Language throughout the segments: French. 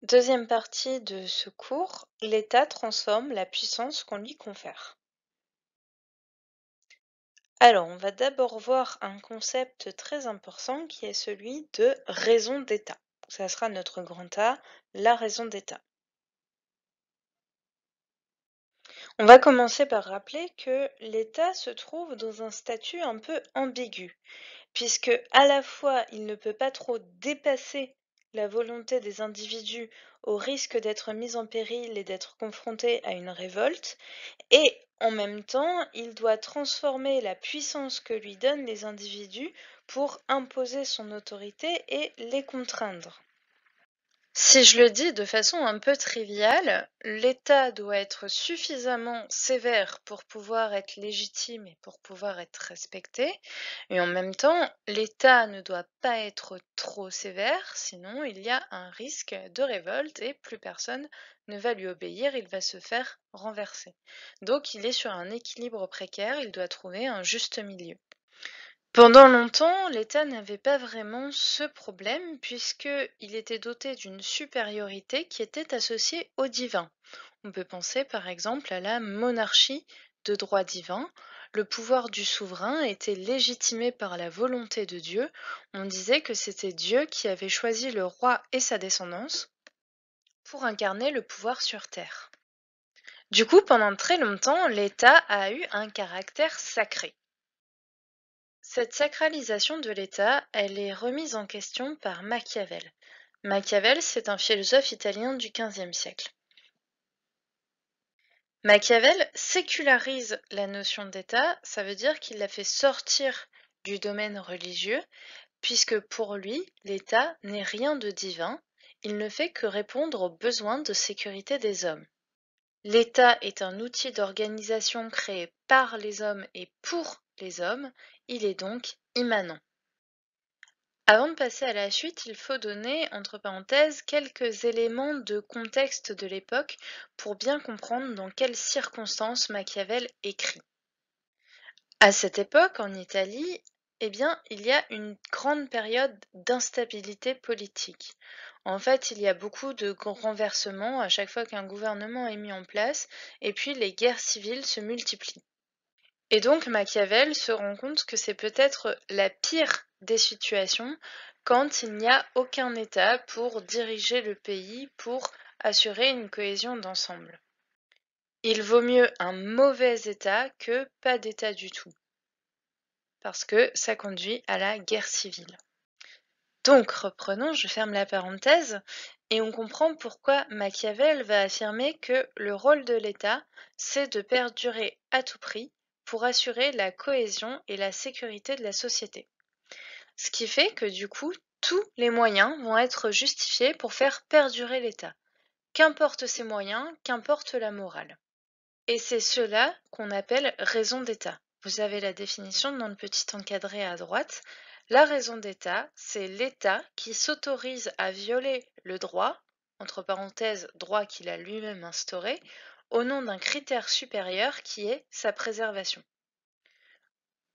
Deuxième partie de ce cours, l'État transforme la puissance qu'on lui confère. Alors, on va d'abord voir un concept très important qui est celui de raison d'État. Ça sera notre grand A, la raison d'État. On va commencer par rappeler que l'État se trouve dans un statut un peu ambigu, puisque à la fois il ne peut pas trop dépasser la volonté des individus au risque d'être mis en péril et d'être confronté à une révolte, et en même temps, il doit transformer la puissance que lui donnent les individus pour imposer son autorité et les contraindre. Si je le dis de façon un peu triviale, l'État doit être suffisamment sévère pour pouvoir être légitime et pour pouvoir être respecté, et en même temps, l'État ne doit pas être trop sévère, sinon il y a un risque de révolte et plus personne ne va lui obéir, il va se faire renverser. Donc il est sur un équilibre précaire, il doit trouver un juste milieu. Pendant longtemps, l'État n'avait pas vraiment ce problème puisqu'il était doté d'une supériorité qui était associée au divin. On peut penser par exemple à la monarchie de droit divin. Le pouvoir du souverain était légitimé par la volonté de Dieu. On disait que c'était Dieu qui avait choisi le roi et sa descendance pour incarner le pouvoir sur terre. Du coup, pendant très longtemps, l'État a eu un caractère sacré. Cette sacralisation de l'État, elle est remise en question par Machiavel. Machiavel, c'est un philosophe italien du XVe siècle. Machiavel sécularise la notion d'État, ça veut dire qu'il la fait sortir du domaine religieux, puisque pour lui, l'État n'est rien de divin, il ne fait que répondre aux besoins de sécurité des hommes. L'État est un outil d'organisation créé par les hommes et pour les hommes, il est donc immanent. Avant de passer à la suite, il faut donner, entre parenthèses, quelques éléments de contexte de l'époque pour bien comprendre dans quelles circonstances Machiavel écrit. À cette époque, en Italie, eh bien, il y a une grande période d'instabilité politique. En fait, il y a beaucoup de renversements à chaque fois qu'un gouvernement est mis en place, et puis les guerres civiles se multiplient. Et donc Machiavel se rend compte que c'est peut-être la pire des situations quand il n'y a aucun État pour diriger le pays, pour assurer une cohésion d'ensemble. Il vaut mieux un mauvais État que pas d'État du tout, parce que ça conduit à la guerre civile. Donc, reprenons, je ferme la parenthèse, et on comprend pourquoi Machiavel va affirmer que le rôle de l'État, c'est de perdurer à tout prix pour assurer la cohésion et la sécurité de la société. Ce qui fait que du coup, tous les moyens vont être justifiés pour faire perdurer l'État. Qu'importe ces moyens, qu'importe la morale. Et c'est cela qu'on appelle raison d'État. Vous avez la définition dans le petit encadré à droite. La raison d'État, c'est l'État qui s'autorise à violer le droit, entre parenthèses, droit qu'il a lui-même instauré, au nom d'un critère supérieur qui est sa préservation.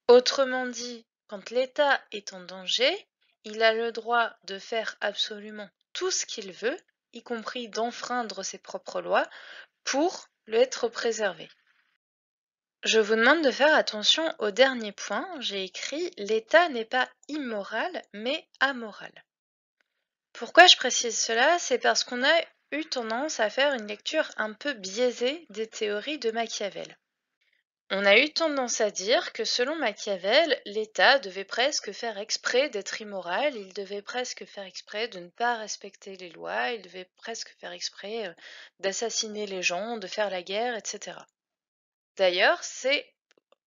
Autrement dit, quand l'État est en danger, il a le droit de faire absolument tout ce qu'il veut, y compris d'enfreindre ses propres lois, pour l'être préservé. Je vous demande de faire attention au dernier point. J'ai écrit l'État n'est pas immoral, mais amoral. Pourquoi je précise cela? C'est parce qu'on a eu tendance à faire une lecture un peu biaisée des théories de Machiavel. On a eu tendance à dire que selon Machiavel, l'État devait presque faire exprès d'être immoral, il devait presque faire exprès de ne pas respecter les lois, il devait presque faire exprès d'assassiner les gens, de faire la guerre, etc. D'ailleurs, c'est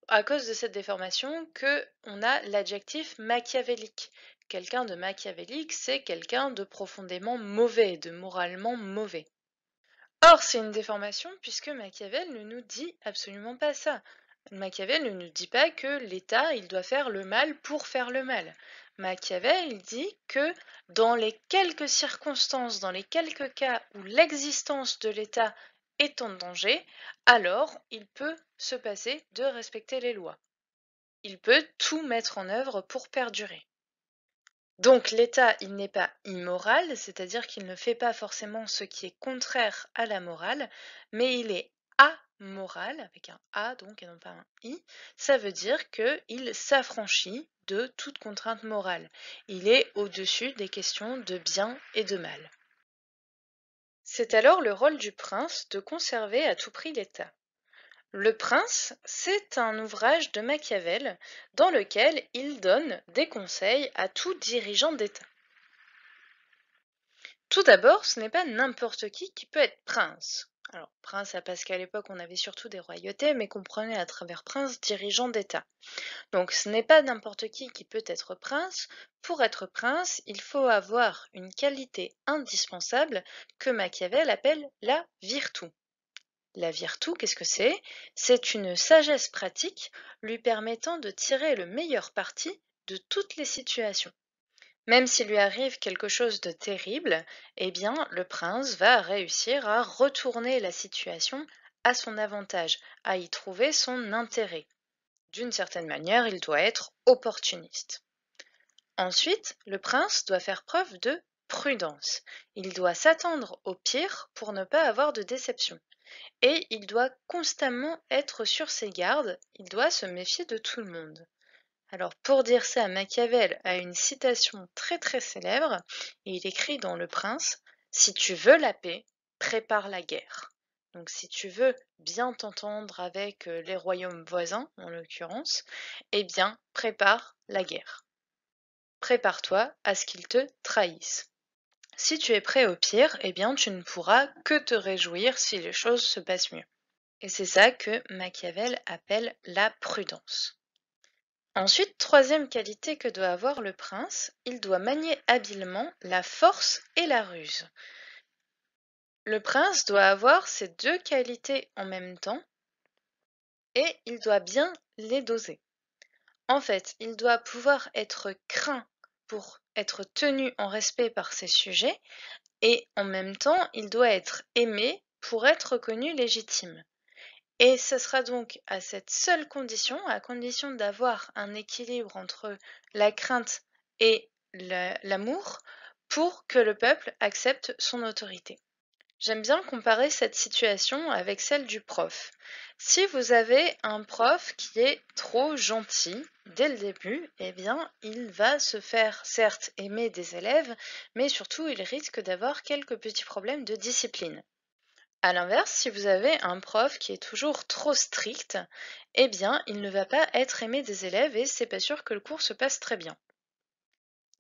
à cause de cette déformation que on a l'adjectif machiavélique. Quelqu'un de machiavélique, c'est quelqu'un de profondément mauvais, de moralement mauvais. Or, c'est une déformation puisque Machiavel ne nous dit absolument pas ça. Machiavel ne nous dit pas que l'État, il doit faire le mal pour faire le mal. Machiavel, il dit que dans les quelques circonstances, dans les quelques cas où l'existence de l'État est en danger, alors il peut se passer de respecter les lois. Il peut tout mettre en œuvre pour perdurer. Donc l'État, il n'est pas immoral, c'est-à-dire qu'il ne fait pas forcément ce qui est contraire à la morale, mais il est amoral, avec un A donc et non pas un I. Ça veut dire qu'il s'affranchit de toute contrainte morale. Il est au-dessus des questions de bien et de mal. C'est alors le rôle du prince de conserver à tout prix l'État. Le Prince, c'est un ouvrage de Machiavel dans lequel il donne des conseils à tout dirigeant d'État. Tout d'abord, ce n'est pas n'importe qui peut être prince. Alors, prince, parce qu'à l'époque, on avait surtout des royautés, mais comprenez à travers prince, dirigeant d'État. Donc, ce n'est pas n'importe qui peut être prince. Pour être prince, il faut avoir une qualité indispensable que Machiavel appelle la virtu. La virtu, qu'est-ce que c'est? C'est une sagesse pratique lui permettant de tirer le meilleur parti de toutes les situations. Même s'il lui arrive quelque chose de terrible, eh bien, le prince va réussir à retourner la situation à son avantage, à y trouver son intérêt. D'une certaine manière, il doit être opportuniste. Ensuite, le prince doit faire preuve de prudence. Il doit s'attendre au pire pour ne pas avoir de déception. Et il doit constamment être sur ses gardes, il doit se méfier de tout le monde. Alors pour dire ça, Machiavel a une citation très très célèbre, et il écrit dans Le Prince, si tu veux la paix, prépare la guerre. Donc si tu veux bien t'entendre avec les royaumes voisins, en l'occurrence, eh bien prépare la guerre. Prépare-toi à ce qu'ils te trahissent. Si tu es prêt au pire, eh bien tu ne pourras que te réjouir si les choses se passent mieux. Et c'est ça que Machiavel appelle la prudence. Ensuite, troisième qualité que doit avoir le prince, il doit manier habilement la force et la ruse. Le prince doit avoir ces deux qualités en même temps et il doit bien les doser. En fait, il doit pouvoir être craint pour être tenu en respect par ses sujets et en même temps, il doit être aimé pour être reconnu légitime. Et ce sera donc à cette seule condition, à condition d'avoir un équilibre entre la crainte et l'amour, pour que le peuple accepte son autorité. J'aime bien comparer cette situation avec celle du prof. Si vous avez un prof qui est trop gentil dès le début, eh bien, il va se faire certes aimer des élèves, mais surtout il risque d'avoir quelques petits problèmes de discipline. À l'inverse, si vous avez un prof qui est toujours trop strict, eh bien, il ne va pas être aimé des élèves et c'est pas sûr que le cours se passe très bien.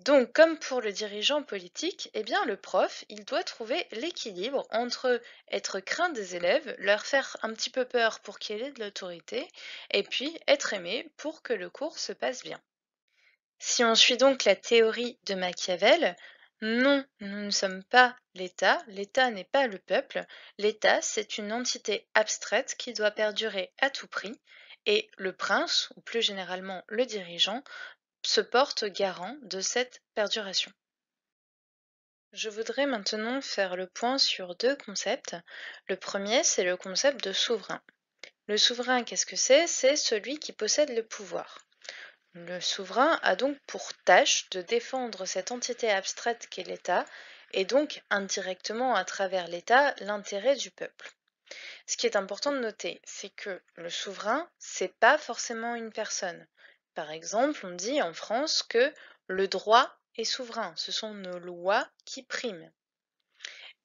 Donc, comme pour le dirigeant politique, eh bien, le prof, il doit trouver l'équilibre entre être craint des élèves, leur faire un petit peu peur pour qu'il ait de l'autorité, et puis être aimé pour que le cours se passe bien. Si on suit donc la théorie de Machiavel, non, nous ne sommes pas l'État, l'État n'est pas le peuple, l'État c'est une entité abstraite qui doit perdurer à tout prix, et le prince, ou plus généralement le dirigeant, se porte garant de cette perduration. Je voudrais maintenant faire le point sur deux concepts. Le premier, c'est le concept de souverain. Le souverain, qu'est-ce que c'est? C'est celui qui possède le pouvoir. Le souverain a donc pour tâche de défendre cette entité abstraite qu'est l'État, et donc indirectement à travers l'État l'intérêt du peuple. Ce qui est important de noter, c'est que le souverain, c'est pas forcément une personne. Par exemple, on dit en France que le droit est souverain, ce sont nos lois qui priment.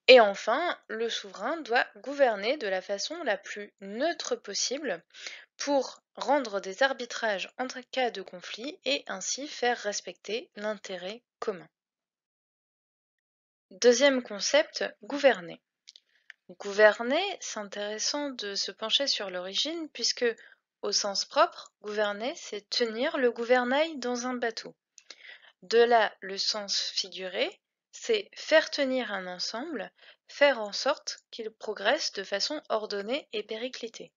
Et enfin, le souverain doit gouverner de la façon la plus neutre possible pour rendre des arbitrages en cas de conflit et ainsi faire respecter l'intérêt commun. Deuxième concept, gouverner. Gouverner, c'est intéressant de se pencher sur l'origine puisque, au sens propre, gouverner, c'est tenir le gouvernail dans un bateau. De là, le sens figuré, c'est faire tenir un ensemble, faire en sorte qu'il progresse de façon ordonnée et périclitée.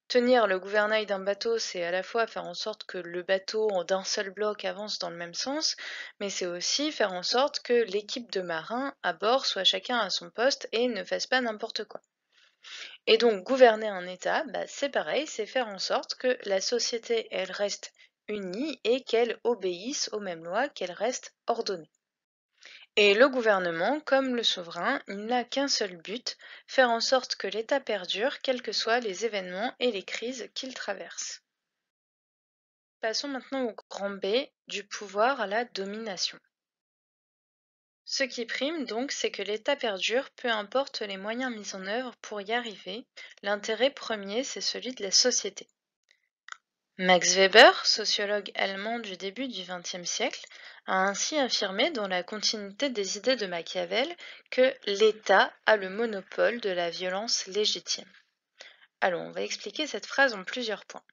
Tenir le gouvernail d'un bateau, c'est à la fois faire en sorte que le bateau d'un seul bloc avance dans le même sens, mais c'est aussi faire en sorte que l'équipe de marins à bord soit chacun à son poste et ne fasse pas n'importe quoi. Et donc gouverner un État, c'est pareil, c'est faire en sorte que la société, elle reste unies et qu'elles obéissent aux mêmes lois, qu'elles restent ordonnées. Et le gouvernement, comme le souverain, il n'a qu'un seul but, faire en sorte que l'État perdure, quels que soient les événements et les crises qu'il traverse. Passons maintenant au grand B, du pouvoir à la domination. Ce qui prime donc, c'est que l'État perdure, peu importe les moyens mis en œuvre pour y arriver. L'intérêt premier, c'est celui de la société. Max Weber, sociologue allemand du début du XXe siècle, a ainsi affirmé, dans la continuité des idées de Machiavel, que l'État a le monopole de la violence légitime. Alors, on va expliquer cette phrase en plusieurs points.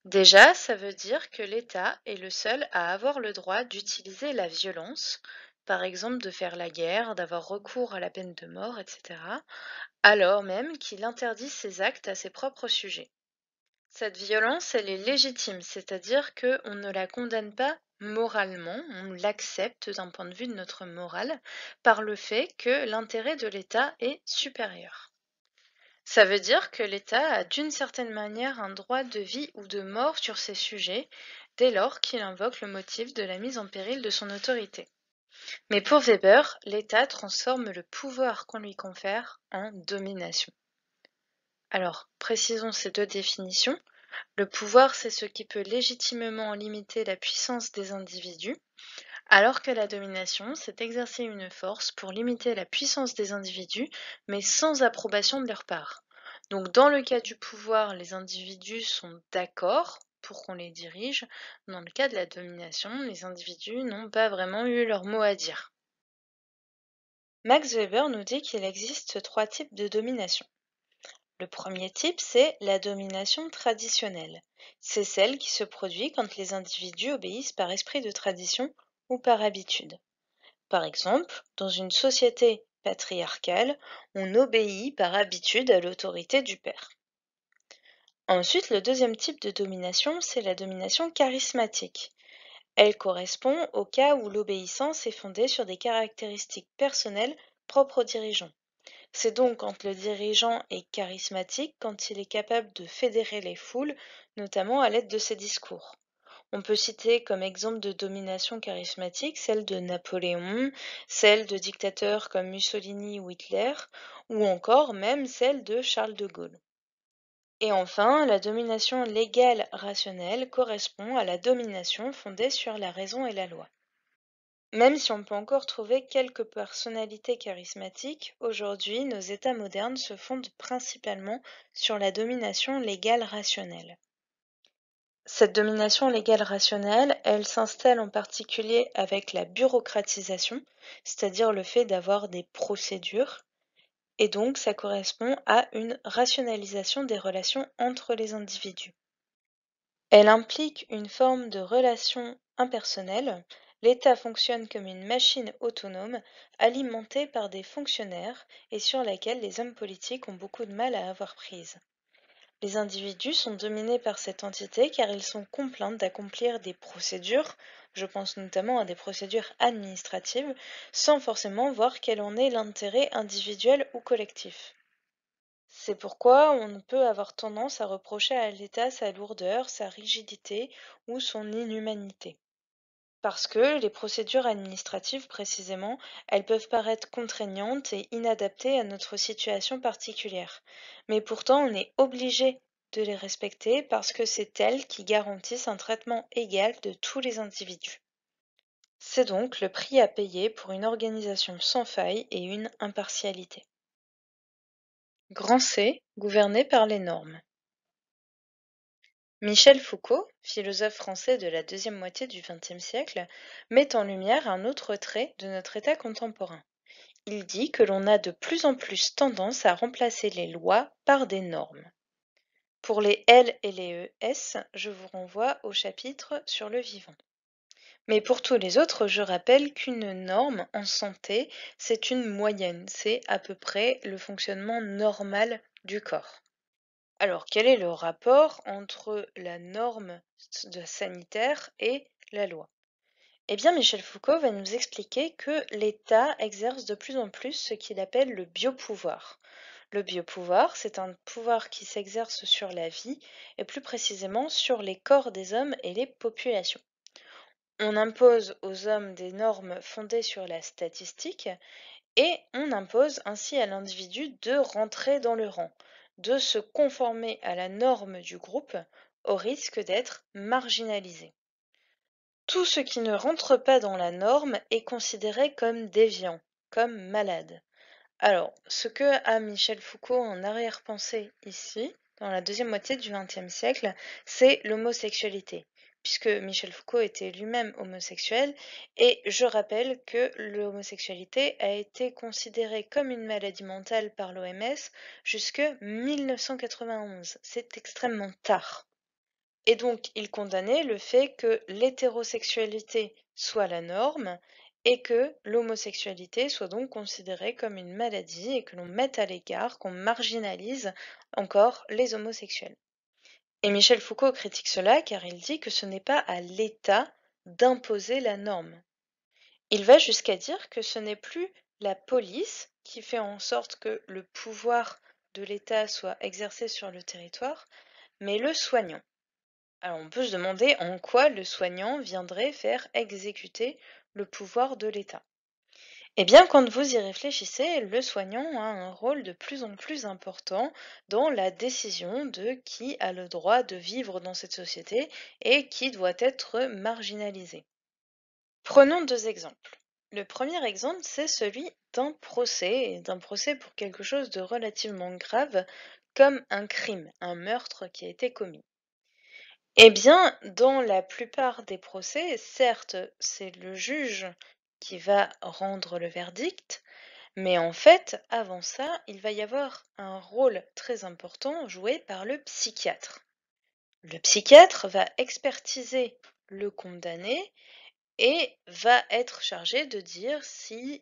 Déjà, ça veut dire que l'État est le seul à avoir le droit d'utiliser la violence, par exemple de faire la guerre, d'avoir recours à la peine de mort, etc., alors même qu'il interdit ses actes à ses propres sujets. Cette violence, elle est légitime, c'est-à-dire qu'on ne la condamne pas moralement, on l'accepte d'un point de vue de notre morale, par le fait que l'intérêt de l'État est supérieur. Ça veut dire que l'État a d'une certaine manière un droit de vie ou de mort sur ces sujets, dès lors qu'il invoque le motif de la mise en péril de son autorité. Mais pour Weber, l'État transforme le pouvoir qu'on lui confère en domination. Alors, précisons ces deux définitions. Le pouvoir, c'est ce qui peut légitimement limiter la puissance des individus, alors que la domination, c'est exercer une force pour limiter la puissance des individus, mais sans approbation de leur part. Donc dans le cas du pouvoir, les individus sont d'accord pour qu'on les dirige. Dans le cas de la domination, les individus n'ont pas vraiment eu leur mot à dire. Max Weber nous dit qu'il existe trois types de domination. Le premier type, c'est la domination traditionnelle. C'est celle qui se produit quand les individus obéissent par esprit de tradition ou par habitude. Par exemple, dans une société patriarcale, on obéit par habitude à l'autorité du père. Ensuite, le deuxième type de domination, c'est la domination charismatique. Elle correspond au cas où l'obéissance est fondée sur des caractéristiques personnelles propres aux dirigeants. C'est donc quand le dirigeant est charismatique, quand il est capable de fédérer les foules, notamment à l'aide de ses discours. On peut citer comme exemple de domination charismatique celle de Napoléon, celle de dictateurs comme Mussolini ou Hitler, ou encore même celle de Charles de Gaulle. Et enfin, la domination légale rationnelle correspond à la domination fondée sur la raison et la loi. Même si on peut encore trouver quelques personnalités charismatiques, aujourd'hui nos États modernes se fondent principalement sur la domination légale rationnelle. Cette domination légale rationnelle, elle s'installe en particulier avec la bureaucratisation, c'est-à-dire le fait d'avoir des procédures, et donc ça correspond à une rationalisation des relations entre les individus. Elle implique une forme de relation impersonnelle. L'État fonctionne comme une machine autonome, alimentée par des fonctionnaires et sur laquelle les hommes politiques ont beaucoup de mal à avoir prise. Les individus sont dominés par cette entité car ils sont contraints d'accomplir des procédures, je pense notamment à des procédures administratives, sans forcément voir quel en est l'intérêt individuel ou collectif. C'est pourquoi on peut avoir tendance à reprocher à l'État sa lourdeur, sa rigidité ou son inhumanité. Parce que les procédures administratives, précisément, elles peuvent paraître contraignantes et inadaptées à notre situation particulière. Mais pourtant, on est obligé de les respecter parce que c'est elles qui garantissent un traitement égal de tous les individus. C'est donc le prix à payer pour une organisation sans faille et une impartialité. Grand C, gouverné par les normes. Michel Foucault, philosophe français de la deuxième moitié du XXe siècle, met en lumière un autre trait de notre état contemporain. Il dit que l'on a de plus en plus tendance à remplacer les lois par des normes. Pour les L et les ES, je vous renvoie au chapitre sur le vivant. Mais pour tous les autres, je rappelle qu'une norme en santé, c'est une moyenne, c'est à peu près le fonctionnement normal du corps. Alors, quel est le rapport entre la norme sanitaire et la loi? Eh bien, Michel Foucault va nous expliquer que l'État exerce de plus en plus ce qu'il appelle le biopouvoir. Le biopouvoir, c'est un pouvoir qui s'exerce sur la vie et plus précisément sur les corps des hommes et les populations. On impose aux hommes des normes fondées sur la statistique et on impose ainsi à l'individu de rentrer dans le rang, de se conformer à la norme du groupe au risque d'être marginalisé. Tout ce qui ne rentre pas dans la norme est considéré comme déviant, comme malade. Alors, ce que a Michel Foucault en arrière-pensée ici, dans la deuxième moitié du XXe siècle, c'est l'homosexualité, puisque Michel Foucault était lui-même homosexuel, et je rappelle que l'homosexualité a été considérée comme une maladie mentale par l'OMS jusque 1991. C'est extrêmement tard. Et donc, il condamnait le fait que l'hétérosexualité soit la norme et que l'homosexualité soit donc considérée comme une maladie et que l'on mette à l'écart, qu'on marginalise encore les homosexuels. Et Michel Foucault critique cela car il dit que ce n'est pas à l'État d'imposer la norme. Il va jusqu'à dire que ce n'est plus la police qui fait en sorte que le pouvoir de l'État soit exercé sur le territoire, mais le soignant. Alors on peut se demander en quoi le soignant viendrait faire exécuter le pouvoir de l'État. Eh bien, quand vous y réfléchissez, le soignant a un rôle de plus en plus important dans la décision de qui a le droit de vivre dans cette société et qui doit être marginalisé. Prenons deux exemples. Le premier exemple, c'est celui d'un procès pour quelque chose de relativement grave, comme un crime, un meurtre qui a été commis. Eh bien, dans la plupart des procès, certes, c'est le juge qui va rendre le verdict, mais en fait, avant ça, il va y avoir un rôle très important joué par le psychiatre. Le psychiatre va expertiser le condamné et va être chargé de dire si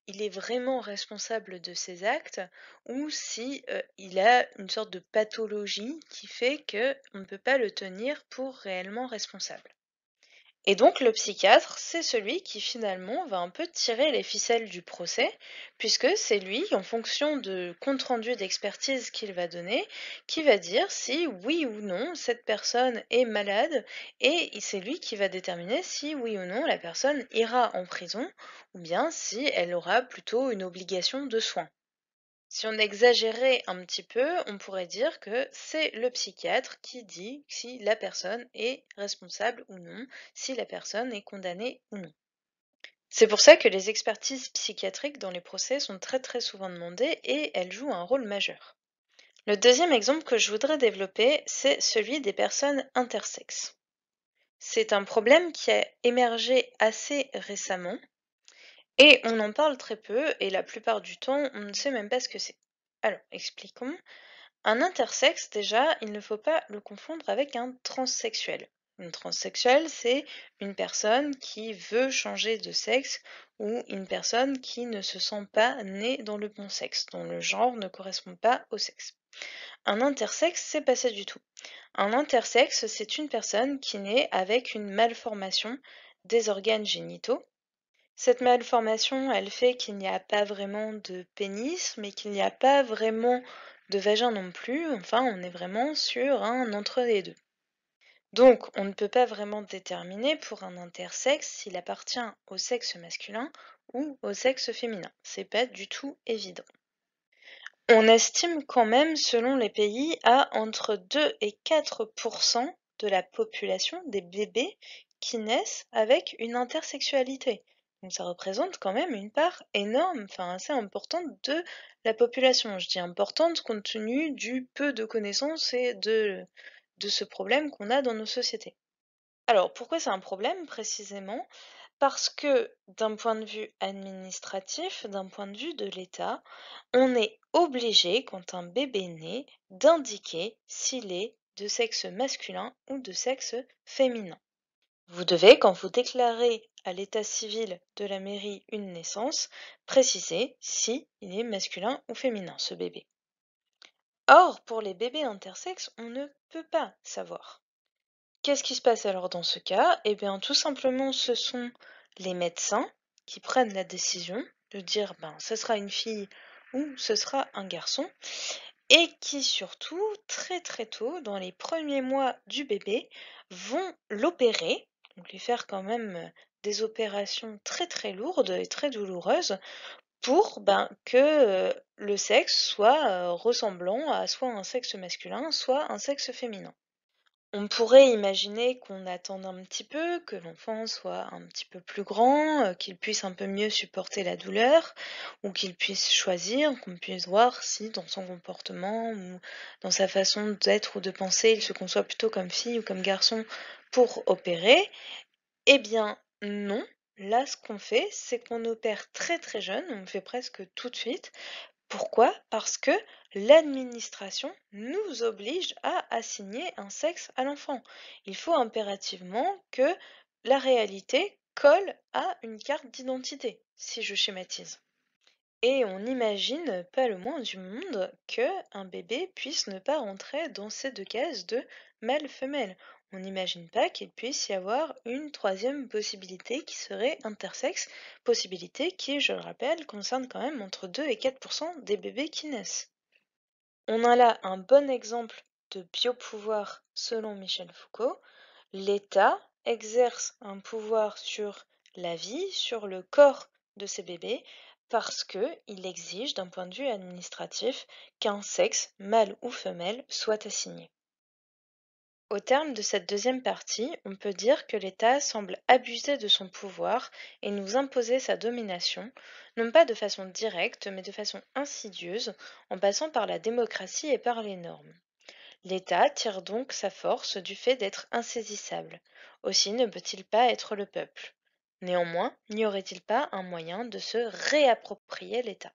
il est vraiment responsable de ses actes ou si il a une sorte de pathologie qui fait qu'on ne peut pas le tenir pour réellement responsable. Et donc le psychiatre, c'est celui qui finalement va un peu tirer les ficelles du procès, puisque c'est lui, en fonction de compte-rendu d'expertise qu'il va donner, qui va dire si oui ou non cette personne est malade, et c'est lui qui va déterminer si oui ou non la personne ira en prison, ou bien si elle aura plutôt une obligation de soins. Si on exagérait un petit peu, on pourrait dire que c'est le psychiatre qui dit si la personne est responsable ou non, si la personne est condamnée ou non. C'est pour ça que les expertises psychiatriques dans les procès sont très souvent demandées et elles jouent un rôle majeur. Le deuxième exemple que je voudrais développer, c'est celui des personnes intersexes. C'est un problème qui a émergé assez récemment et on en parle très peu et la plupart du temps, on ne sait même pas ce que c'est. Alors, expliquons. Un intersexe, déjà, il ne faut pas le confondre avec un transsexuel. Une transsexuelle, c'est une personne qui veut changer de sexe ou une personne qui ne se sent pas née dans le bon sexe, dont le genre ne correspond pas au sexe. Un intersexe, c'est pas ça du tout. Un intersexe, c'est une personne qui naît avec une malformation des organes génitaux. Cette malformation, elle fait qu'il n'y a pas vraiment de pénis, mais qu'il n'y a pas vraiment de vagin non plus. Enfin, on est vraiment sur un entre les deux. Donc, on ne peut pas vraiment déterminer pour un intersexe s'il appartient au sexe masculin ou au sexe féminin. C'est pas du tout évident. On estime quand même, selon les pays, à entre 2 et 4% de la population des bébés qui naissent avec une intersexualité. Donc ça représente quand même une part énorme, enfin assez importante de la population. Je dis importante compte tenu du peu de connaissances et de ce problème qu'on a dans nos sociétés. Alors pourquoi c'est un problème précisément? Parce que d'un point de vue administratif, d'un point de vue de l'État, on est obligé, quand un bébé naît, d'indiquer s'il est de sexe masculin ou de sexe féminin. Vous devez, quand vous déclarez à l'état civil de la mairie une naissance, préciser si il est masculin ou féminin, ce bébé. Or, pour les bébés intersexes, on ne peut pas savoir. Qu'est-ce qui se passe alors dans ce cas? Eh bien, tout simplement, ce sont les médecins qui prennent la décision de dire, ben, ce sera une fille ou ce sera un garçon, et qui surtout, très très tôt, dans les premiers mois du bébé, vont l'opérer, donc lui faire quand même des opérations très très lourdes et très douloureuses pour que le sexe soit ressemblant à soit un sexe masculin, soit un sexe féminin. On pourrait imaginer qu'on attende un petit peu, que l'enfant soit un petit peu plus grand, qu'il puisse un peu mieux supporter la douleur, ou qu'il puisse choisir, qu'on puisse voir si dans son comportement ou dans sa façon d'être ou de penser, il se conçoit plutôt comme fille ou comme garçon pour opérer. Eh bien non, là ce qu'on fait, c'est qu'on opère très très jeune, on le fait presque tout de suite. Pourquoi? Parce que l'administration nous oblige à assigner un sexe à l'enfant. Il faut impérativement que la réalité colle à une carte d'identité, si je schématise. Et on n'imagine pas le moins du monde que un bébé puisse ne pas rentrer dans ces deux cases de mâle-femelle. On n'imagine pas qu'il puisse y avoir une troisième possibilité qui serait intersexe, possibilité qui, je le rappelle, concerne quand même entre 2 et 4% des bébés qui naissent. On a là un bon exemple de biopouvoir selon Michel Foucault. L'État exerce un pouvoir sur la vie, sur le corps de ces bébés, parce qu'il exige, d'un point de vue administratif, qu'un sexe, mâle ou femelle, soit assigné. Au terme de cette deuxième partie, on peut dire que l'État semble abuser de son pouvoir et nous imposer sa domination, non pas de façon directe, mais de façon insidieuse, en passant par la démocratie et par les normes. L'État tire donc sa force du fait d'être insaisissable. Aussi ne peut-il pas être le peuple. Néanmoins, n'y aurait-il pas un moyen de se réapproprier l'État?